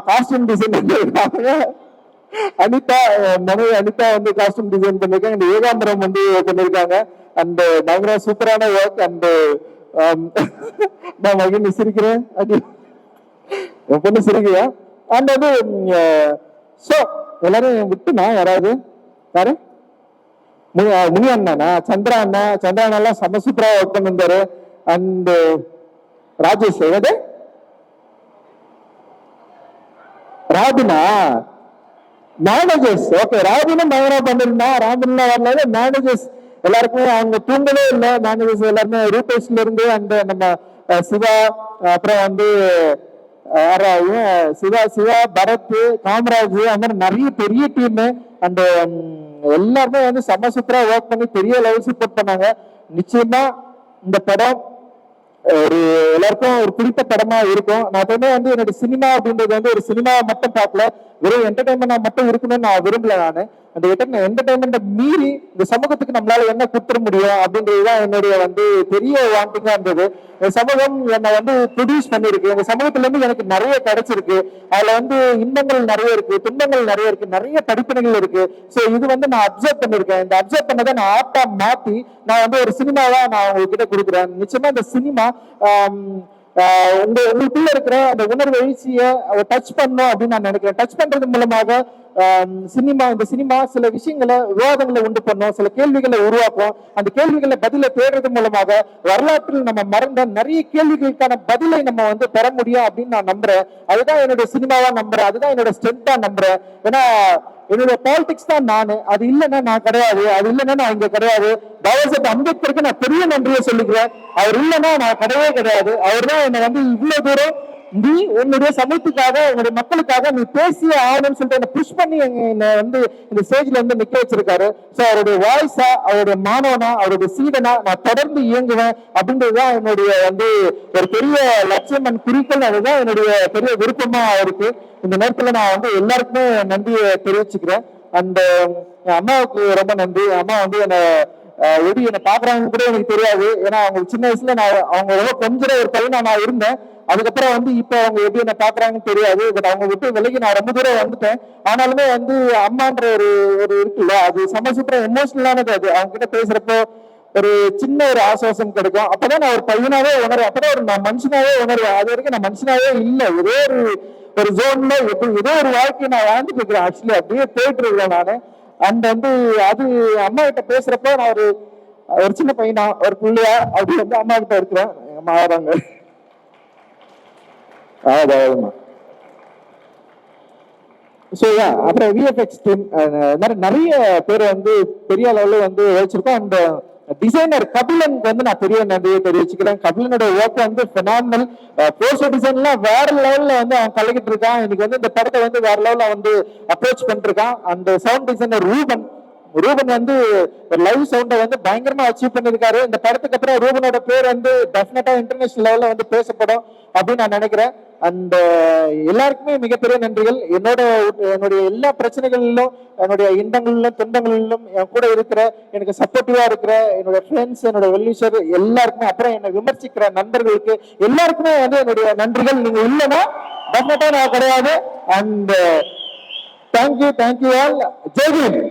காஸ்டியூம் டிசைன் அனிதா, மனைவி அனிதா வந்து காஸ்டியூம் டிசைன் பண்ணிருக்காங்க. இந்த ஏகாம்பரம் வந்து பண்ணிருக்காங்க. அண்ட் பயங்கர சூப்பரான ஒர்க். அண்ட் நான் மகிழ்ச்சி சிரிக்கிறேன், என் பொண்ணு சிரிக்கியா. அண்ட் வந்து ஸோ எல்லாரும் விட்டு நான் யாராவது யாரு முனி அண்ணா, சந்திரா எல்லாம் செம்ம சூப்பரா ஒர்க் பண்ணிருந்தாரு. அண்ட் ராஜேஷ் எது ராபினா மேனேஜர்ஸ், ஓகே ராபினும் பயங்கரமா பண்ணிருந்தா. ராபின் வரல மேனேஜர்ஸ் எல்லாருக்குமே அவங்க தூங்கவே இல்லை. மேனேஜர்ஸ் எல்லாருமே ரூபேஷ்ல இருந்து அந்த நம்ம சிவா, அப்புறம் வந்து சிவா சிவா பரத் காமராஜ் அந்த மாதிரி நிறைய பெரிய டீம் அந்த எல்லாருமே வந்து செம்ம சூப்பரா ஒர்க் பண்ணி பெரிய லெவல் சப்போர்ட் பண்ணாங்க. நிச்சயமா இந்த படம் ஒரு எல்லாருக்கும் ஒரு பிடித்த படமா இருக்கும். நான் எப்பவுமே வந்து என்னோட சினிமா அப்படின்றது வந்து ஒரு சினிமாவை மட்டும் பார்க்கல, வெறும் என்டர்டைன்மெண்டா மட்டும் இருக்கணும்னு நான் விரும்பல. நான் அந்த என்டர்டைன்மெண்ட்டை மீறி இந்த சமூகத்துக்கு நம்மளால என்ன கொடுத்துட முடியும் அப்படின்றதுதான் என்னுடைய வந்து பெரிய வாண்டிங்கா இருந்தது. இந்த சமூகம் என்னை வந்து ப்ரொடியூஸ் பண்ணிருக்கு. இந்த சமூகத்துல இருந்து எனக்கு நிறைய கிடைச்சிருக்கு. அதுல வந்து இன்பங்கள் நிறைய இருக்கு, துன்பங்கள் நிறைய இருக்கு, நிறைய படிப்பினைகள் இருக்கு. ஸோ இது வந்து நான் அப்சர்வ் பண்ணிருக்கேன். இந்த அப்சர்வ் பண்ணதை நான் ஆர்ட்டா மாத்தி நான் வந்து ஒரு சினிமாவா நான் உங்ககிட்ட கொடுக்குறேன். நிச்சயமா இந்த சினிமா உங்களுக்குள்ள இருக்கிற அந்த உணர்வு எழுச்சியை டச் பண்ணும் அப்படின்னு நான் நினைக்கிறேன். டச் பண்றது மூலமாக இந்த சினிமா சில விஷயங்களை விவாதங்களை உண்டு பண்ணும், சில கேள்விகளை உருவாக்கும். அந்த கேள்விகளை பதிலை தேடுறது மூலமாக வரலாற்றில் நம்ம மறந்த நிறைய கேள்விகளுக்கான பதிலை நம்ம வந்து பெற முடியும் அப்படின்னு நான் நம்புறேன். அதுதான் என்னுடைய சினிமாவா நம்புறேன், அதுதான் என்னோட ஸ்ட்ரென்த்தா நம்புறேன். ஏன்னா என்னுடைய பாலிடிக்ஸ் தான் நானு, அது இல்லைன்னா நான் கிடையாது, அது இல்லைன்னா நான் இங்க கிடையாது. பாபாசாஹேப் அம்பேத்கருக்கு நான் பெரிய நன்றியை சொல்லிக்கிறேன். அவர் இல்லைன்னா நான் கிடையவே கிடையாது. அவர் தான் என்னை வந்து இவ்வளவு தூரம் நீ உன்னுடைய சமூகத்துக்காக உன்னுடைய மக்களுக்காக நீ பேசிய ஆகணும்னு சொல்லிட்டு என்ன புஷ் பண்ணி என்னை வந்து இந்த ஸ்டேஜ்ல வந்து நிக்க வச்சிருக்காரு. ஸோ அவருடைய வாய்ஸா, அவருடைய மாணவனா, அவருடைய சீடனா நான் தொடர்ந்து இயங்குவேன் அப்படின்றதுதான் என்னுடைய வந்து ஒரு பெரிய லட்சியம் அண்ட் குறிக்கோள். அதுதான் என்னுடைய பெரிய விருப்பமா இருக்கு. இந்த நேரத்துல நான் வந்து எல்லாருக்குமே நன்றியை தெரிவிச்சுக்கிறேன். அந்த அம்மாவுக்கு ரொம்ப நன்றி. அம்மா வந்து எப்படி என்னை பாக்குறாங்கன்னு கூட எனக்கு தெரியாது. ஏன்னா அவங்க சின்ன வயசுல அவங்க ரொம்ப கொஞ்சம் ஒரு பையனா நான் இருந்தேன். அதுக்கப்புறம் வந்து இப்ப அவங்க எப்படி என்ன பாக்குறாங்கன்னு தெரியாது. பட் அவங்க விட்டு விலகி நான் ரொம்ப தூரம் வந்துட்டேன். ஆனாலுமே வந்து அம்மான்ற ஒரு இருக்குல்ல, அது சமசூத்திரம் எமோஷனலானது. அது அவங்க கிட்ட பேசுறப்போ ஒரு சின்ன ஒரு ஆசுவாசம் கிடைக்கும். அப்பதான் நான் ஒரு பையனாவே உணர்வேன், அப்பதான் நான் மனுஷனாவே உணர்வேன். அது வரைக்கும் நான் மனுஷனாவே இல்லை, ஏதோ ஒரு ஜோன்ல ஏதோ ஒரு வாழ்க்கையை நான் வாழ்ந்துட்டு இருக்கிறேன். ஆக்சுவலி அப்படியே போயிட்டு இருக்கிறேன் நானு. அந்த வந்து அது அம்மா கிட்ட பேசுறப்போ நான் ஒரு சின்ன பையனா, ஒரு பிள்ளையா அப்படி வந்து அம்மா கிட்ட இருக்கிறேன். அம்மா ஆறாங்க. அப்புறம் விஎஃப்எக்ஸ் டீம் நிறைய பேர் வந்து பெரிய அளவுல வந்து வச்சிருக்கோம். அந்த டிசைனர் கபிலனுக்கு வந்து நான் பெரிய நன்றியை தெரிவிச்சுக்கிறேன். கபிலனோட ஒர்க் வந்து பெனாமினல். போஸ்டர் டிசைன்லாம் வேற லெவல்ல வந்து அவன் கலக்கிட்டு இருக்கான். இன்னைக்கு வந்து இந்த படத்தை வந்து வேற லெவல்ல வந்து அப்ரோச் பண்ணிட்டு இருக்கான். அந்த சவுண்ட் டிசைனர் ரூபன் வந்து ஒரு லைவ் சவுண்டை வந்து பயங்கரமா அச்சீவ் பண்ணிருக்காரு. இந்த படத்துக்கு அப்புறம் ரூபனோட பேர் வந்து டெஃபினட்டா இன்டர்நேஷனல் லெவல்ல வந்து பேசப்படும் அப்படின்னு நான் நினைக்கிறேன். அந்த எல்லாருக்குமே மிகப்பெரிய நன்றிகள். என்னுடைய எல்லா பிரச்சனைகளிலும், என்னுடைய இன்பங்களிலும் துன்பங்களிலும் என் கூட இருக்கிற, எனக்கு சப்போர்ட்டிவா இருக்கிற என்னோட ஃப்ரெண்ட்ஸ், என்னோட வெல்விஷர் எல்லாருக்குமே, அப்புறம் என்னை விமர்சிக்கிற நண்பர்களுக்கு எல்லாருக்குமே வந்து என்னுடைய நன்றிகள். நீங்க இல்லைன்னா டெஃபினட்டா நான் கிடையாது. And thank you all. Jai Hind.